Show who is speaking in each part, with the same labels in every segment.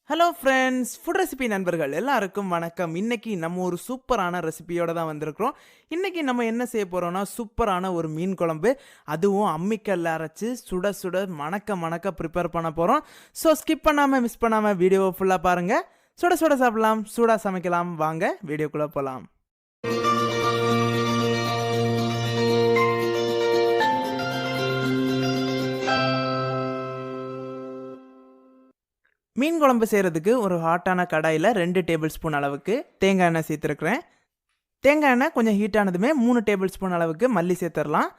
Speaker 1: Hello friends, food recipe நண்பர்கள் எல்லாருக்கும் வணக்கம். இன்னைக்கு நம்ம ஒரு சூப்பரான ரெசிபியோட தான் வந்திருக்கிறோம். இன்னைக்கு நம்ம என்ன செய்ய போறோம்னா, சூப்பரான ஒரு மீன் குழம்பு, அதுவும் அம்மிக்கல்ல அரைச்சு சுட சுட மணக்க மணக்க ப்ரிப்பேர் பண்ண போறோம். ஸோ ஸ்கிப் பண்ணாம மிஸ் பண்ணாம வீடியோவை ஃபுல்லாக பாருங்க. சுட சுட சாப்பிடலாம், சூடாக சமைக்கலாம். வாங்க வீடியோக்குள்ளே போகலாம். மீன் குழம்பு செய்கிறதுக்கு ஒரு ஹாட்டான கடாயில் 2 டேபிள் ஸ்பூன் அளவுக்கு தேங்காய் எண்ணெய் சேர்த்துருக்குறேன். தேங்காய் எண்ணெய் கொஞ்சம் ஹீட் ஆனதுமே 3 டேபிள் ஸ்பூன் அளவுக்கு மல்லி சேர்த்துடலாம்.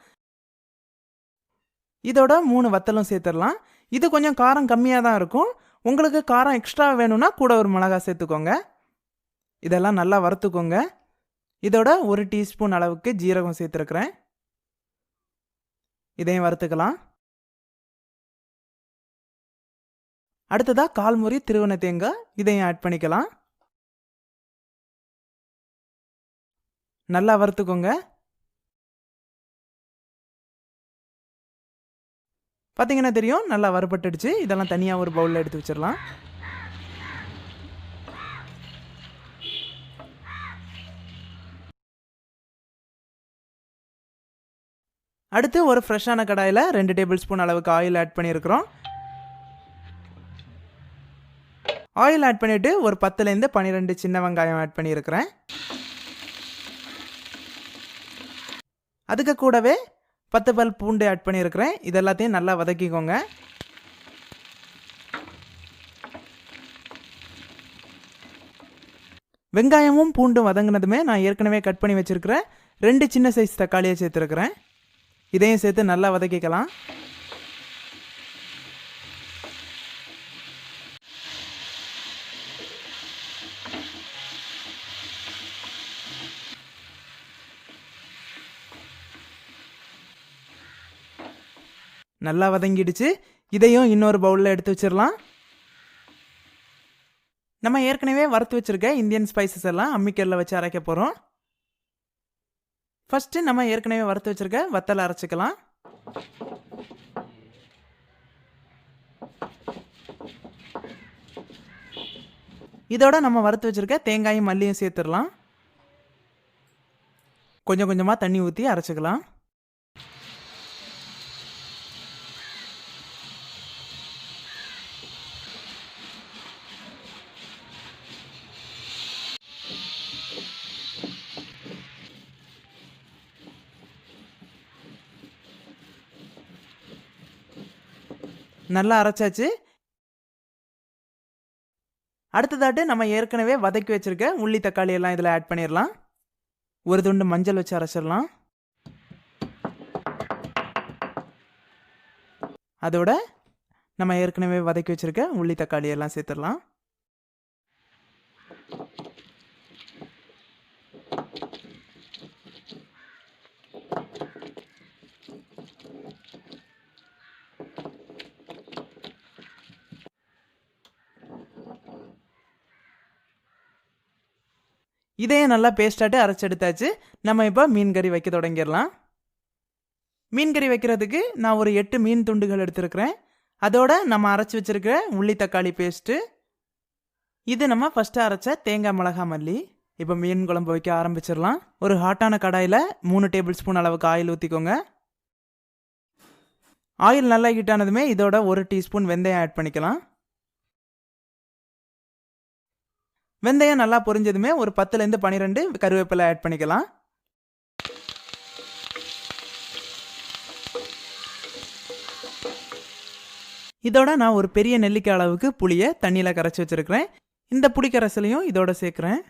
Speaker 1: இதோட 3 வத்தலும் சேர்த்துடலாம். இது கொஞ்சம் காரம் கம்மியாக தான் இருக்கும். உங்களுக்கு காரம் எக்ஸ்ட்ரா வேணும்னா கூட ஒரு மிளகாய் சேர்த்துக்கோங்க. இதெல்லாம் நல்லா வறுத்துக்கோங்க. இதோட 1 டீஸ்பூன் அளவுக்கு ஜீரகம் சேர்த்துருக்குறேன். இதையும் வறுத்துக்கலாம். அடுத்ததாக 1/4 முறி திருவன தேங்காய், இதையும் ஆட் பண்ணிக்கலாம். நல்லா வறுத்துக்கோங்க. பார்த்தீங்கன்னா தெரியும், நல்லா வறுபட்டுடுச்சு. இதெல்லாம் தனியாக ஒரு பவுலில் எடுத்து வச்சிடலாம். அடுத்து ஒரு ஃப்ரெஷ்ஷான கடாயில் 2 டேபிள் ஸ்பூன் அளவுக்கு ஆயில் ஆட் பண்ணியிருக்கிறோம். ஆயில் ஆட் பண்ணிவிட்டு ஒரு 10லேருந்து 12 சின்ன வெங்காயம் ஆட் பண்ணியிருக்கிறேன். அதுக்கு கூடவே 10 பல் பூண்டு ஆட் பண்ணியிருக்கிறேன். இது எல்லாத்தையும் நல்லா வதக்கிக்கோங்க. வெங்காயமும் பூண்டும் வதங்கினதுமே நான் ஏற்கனவே கட் பண்ணி வச்சுருக்கிறேன் 2 சின்ன சைஸ் தக்காளியை சேர்த்துருக்கிறேன். இதையும் சேர்த்து நல்லா வதக்கிக்கலாம். நல்லா வதங்கிடுச்சு. இதையும் இன்னொரு பவுலில் எடுத்து வச்சிடலாம். நம்ம ஏற்கனவே வறுத்து வச்சுருக்க இந்தியன் ஸ்பைசஸ் எல்லாம் அம்மிக்கல்ல வச்சு அரைக்க போகிறோம். ஃபஸ்ட்டு நம்ம ஏற்கனவே வறுத்து வச்சுருக்க வத்தலை அரைச்சிக்கலாம். இதோட நம்ம வறுத்து வச்சுருக்க தேங்காயும் மல்லியும் சேர்த்துடலாம். கொஞ்சம் கொஞ்சமாக தண்ணி ஊற்றி அரைச்சிக்கலாம். நல்லா அரைச்சாச்சு. அடுத்ததாட்டு நம்ம ஏற்கனவே வதக்கி வச்சிருக்க உள்ளி தக்காளி எல்லாம் இதில் ஆட் பண்ணிடலாம். ஒரு துண்டு மஞ்சள் வச்சு அரைச்சிடலாம். அதோட நம்ம ஏற்கனவே வதக்கி வச்சிருக்க உள்ளி தக்காளி எல்லாம் சேர்த்துடலாம். இதையும் நல்லா பேஸ்டாட்டு அரைச்சி எடுத்தாச்சு. நம்ம இப்போ மீன் கறி வைக்க தொடங்கிடலாம். மீன் கறி வைக்கிறதுக்கு நான் ஒரு 8 மீன் துண்டுகள் எடுத்துருக்கிறேன். அதோட நம்ம அரைச்சி வச்சுருக்கிற உள்ளி தக்காளி பேஸ்ட்டு, இது நம்ம ஃபஸ்ட்டு அரைச்ச தேங்காய் மிளகாய் மல்லி. இப்போ மீன் குழம்பு வைக்க ஆரம்பிச்சிடலாம். ஒரு ஹாட்டான கடாயில் 3 டேபிள் ஸ்பூன் அளவுக்கு ஆயில் ஊற்றிக்கோங்க. ஆயில் நல்லா ஹீட் ஆனதுமே இதோட 1 டீஸ்பூன் வெந்தயம் ஆட் பண்ணிக்கலாம். வெந்தயம் நல்லா பொரிஞ்சதுமே ஒரு 10லேருந்து 12 கருவேப்பிலை ஆட் பண்ணிக்கலாம். இதோட நான் ஒரு பெரிய நெல்லிக்காய் அளவுக்கு புளியை தண்ணியில் கரைச்சி வச்சுருக்கிறேன். இந்த புளி கரைசலையும் இதோட சேர்க்குறேன்.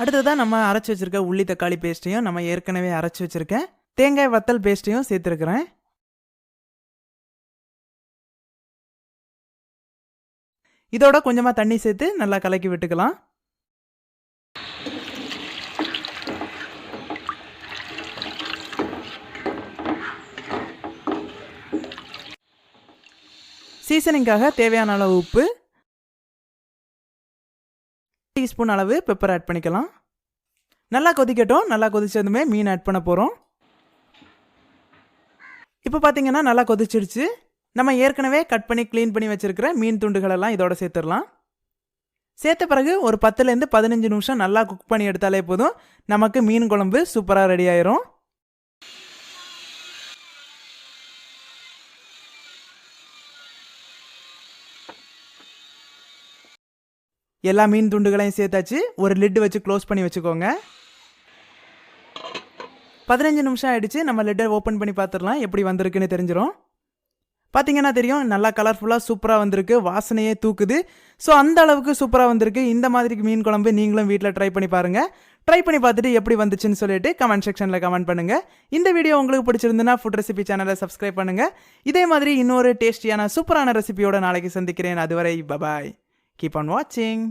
Speaker 1: அடுத்ததான் நம்ம அரைச்சி வச்சுருக்க உள்ளி தக்காளி பேஸ்ட்டையும் நம்ம ஏற்கனவே அரைச்சி வச்சுருக்க தேங்காய் வத்தல் பேஸ்ட்டையும் சேர்த்துருக்கிறேன். இதோட கொஞ்சமாக தண்ணி சேர்த்து நல்லா கலக்கி விட்டுக்கலாம். சீசனிங்காக தேவையான அளவு உப்பு, டீஸ்பூன் அளவு பெப்பர் ஆட் பண்ணிக்கலாம். நல்லா கொதிக்கட்டும். நல்லா கொதிச்சதுமே மீன் ஆட் பண்ண போகிறோம். இப்போ பார்த்தீங்கன்னா நல்லா கொதிச்சிடுச்சு. நம்ம ஏற்கனவே கட் பண்ணி க்ளீன் பண்ணி வச்சிருக்கிற மீன் துண்டுகளெல்லாம் இதோட சேர்த்துடலாம். சேர்த்த பிறகு ஒரு 10லேருந்து 15 நிமிஷம் நல்லா குக் பண்ணி எடுத்தாலே போதும். நமக்கு மீன் குழம்பு சூப்பராக ரெடி ஆயிரும். எல்லா மீன் துண்டுகளையும் சேர்த்தாச்சு. ஒரு லிட் வச்சு க்ளோஸ் பண்ணி வச்சுக்கோங்க. 15 நிமிஷம் ஆயிடுச்சு. நம்ம லிட்டை ஓப்பன் பண்ணி பார்த்துடலாம். எப்படி வந்திருக்குன்னு தெரிஞ்சிடும். பார்த்தீங்கன்னா தெரியும், நல்லா கலர்ஃபுல்லாக சூப்பராக வந்திருக்கு. வாசனையே தூக்குது. ஸோ அந்த அளவுக்கு சூப்பராக வந்திருக்கு. இந்த மாதிரி மீன் குழம்பு நீங்களும் வீட்டில் ட்ரை பண்ணி பாருங்கள். ட்ரை பண்ணி பார்த்துட்டு எப்படி வந்துச்சுன்னு சொல்லிட்டு கமெண்ட் செக்ஷனில் கமெண்ட் பண்ணுங்கள். இந்த வீடியோ உங்களுக்கு பிடிச்சிருந்துன்னா ஃபுட் ரெசிபி சேனலை சப்ஸ்கிரைப் பண்ணுங்கள். இதே மாதிரி இன்னொரு டேஸ்டியான சூப்பரான ரெசிபியோட நாளைக்கு சந்திக்கிறேன். அதுவரை பபாய். கீப் ஆன் வாட்சிங்.